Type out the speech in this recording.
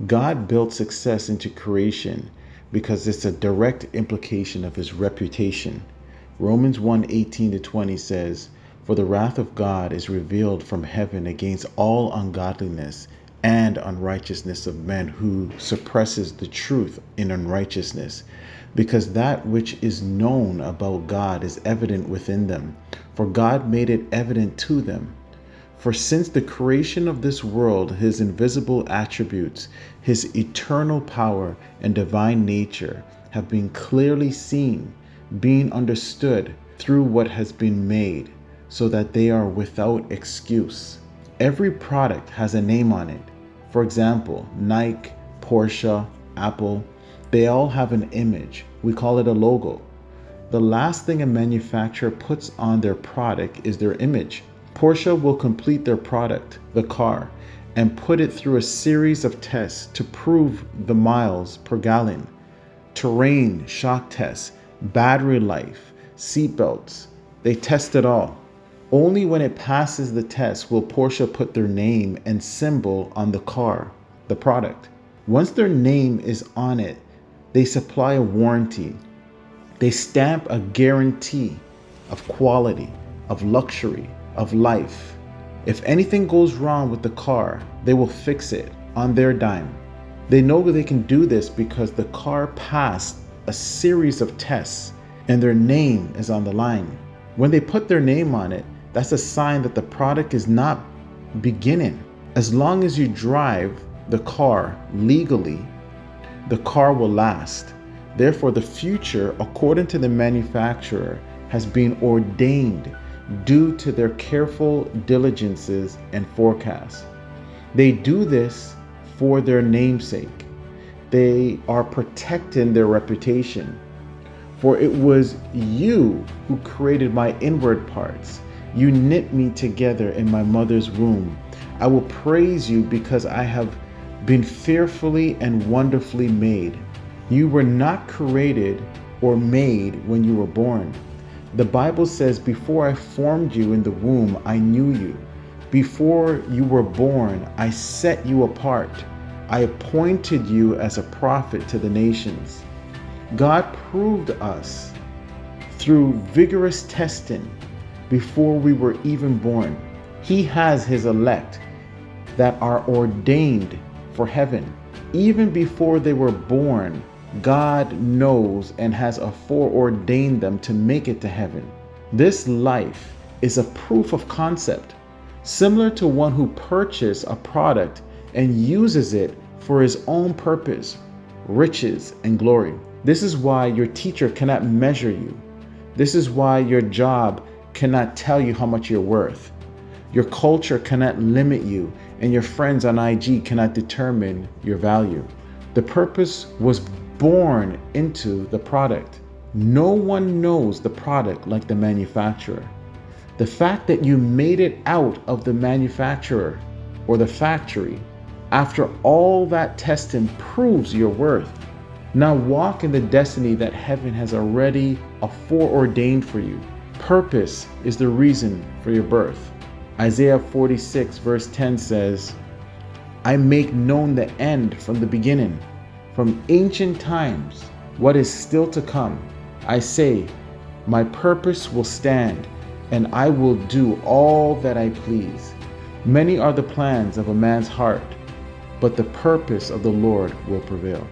God built success into creation because it's a direct implication of his reputation. Romans 1:18-20 says, "For the wrath of God is revealed from heaven against all ungodliness and unrighteousness of men who suppresses the truth in unrighteousness, because that which is known about God is evident within them, for God made it evident to them. For since the creation of this world, his invisible attributes, his eternal power and divine nature have been clearly seen, being understood through what has been made, so that they are without excuse." Every product has a name on it. For example, Nike, Porsche, Apple, they all have an image. We call it a logo. The last thing a manufacturer puts on their product is their image. Porsche will complete their product, the car, and put it through a series of tests to prove the miles per gallon, terrain, shock tests, battery life, seatbelts. They test it all. Only when it passes the test will Porsche put their name and symbol on the car, the product. Once their name is on it, they supply a warranty. They stamp a guarantee of quality, of luxury, of life. If anything goes wrong with the car, they will fix it on their dime. They know they can do this because the car passed a series of tests and their name is on the line. When they put their name on it, that's a sign that the product is not beginning. As long as you drive the car legally, the car will last. Therefore, the future, according to the manufacturer, has been ordained due to their careful diligences and forecasts. They do this for their namesake. They are protecting their reputation. For it was you who created my inward parts. You knit me together in my mother's womb. I will praise you because I have been fearfully and wonderfully made. You were not created or made when you were born. The Bible says, "Before I formed you in the womb, I knew you. Before you were born, I set you apart. I appointed you as a prophet to the nations." God proved us through vigorous testing before we were even born. He has his elect that are ordained for heaven. Even before they were born, God knows and has foreordained them to make it to heaven. This life is a proof of concept, similar to one who purchases a product and uses it for his own purpose, riches, and glory. This is why your teacher cannot measure you. This is why your job cannot tell you how much you're worth. Your culture cannot limit you, and your friends on IG cannot determine your value. The purpose was born into the product. No one knows the product like the manufacturer. The fact that you made it out of the manufacturer or the factory after all that testing proves your worth. Now walk in the destiny that heaven has already foreordained for you. Purpose is the reason for your birth. Isaiah 46 verse 10 says, "I make known the end from the beginning, from ancient times, what is still to come. I say, my purpose will stand, and I will do all that I please. Many are the plans of a man's heart, but the purpose of the Lord will prevail."